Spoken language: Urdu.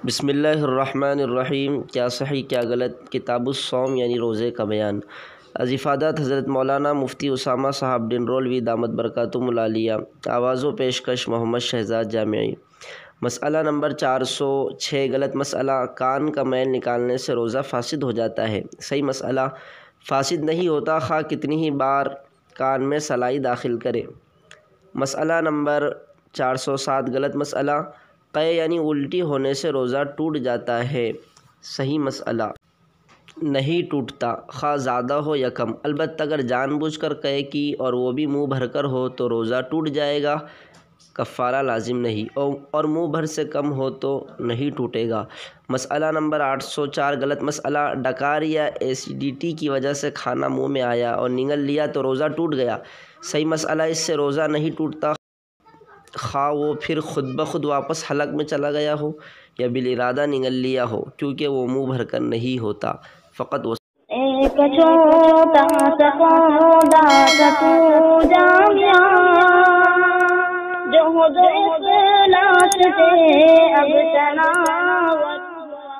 بسم اللہ الرحمن الرحیم۔ کیا صحیح کیا غلط، کتاب الصوم یعنی روزے کا بیان۔ از افادات حضرت مولانا مفتی اسامہ صاحب ڈنرولوی دامت برکاتہم العالیہ۔ آواز و پیشکش محمد شہزاد جامعی۔ مسئلہ نمبر 406، غلط مسئلہ، کان کا میل نکالنے سے روزہ فاسد ہو جاتا ہے۔ صحیح مسئلہ، فاسد نہیں ہوتا خواہ کتنی ہی بار کان میں سلائی داخل کرے۔ مسئلہ نمبر 407، غلط مسئلہ، قے یعنی الٹی ہونے سے روزہ ٹوٹ جاتا ہے۔ صحیح مسئلہ، نہیں ٹوٹتا خواہ زیادہ ہو یا کم، البتہ اگر جان بوجھ کر قے کی اور وہ بھی منہ بھر کر ہو تو روزہ ٹوٹ جائے گا، کفارہ لازم نہیں، اور منہ بھر سے کم ہو تو نہیں ٹوٹے گا۔ مسئلہ نمبر 804، غلط مسئلہ، ڈکار یا ایسیڈیٹی کی وجہ سے کھانا منہ میں آیا اور نگل لیا تو روزہ ٹوٹ گیا۔ صحیح مسئلہ، اس سے روزہ نہیں ٹوٹتا خواہ وہ پھر خود بخود واپس حلق میں چلا گیا ہو یا بالارادہ نگل لیا ہو، کیونکہ وہ منہ بھر کر نہیں ہوتا، فقط وہ ایک چھوٹا سا پودا تھا تو جامعہ، جو اخلاص سے اب تناور ہوا۔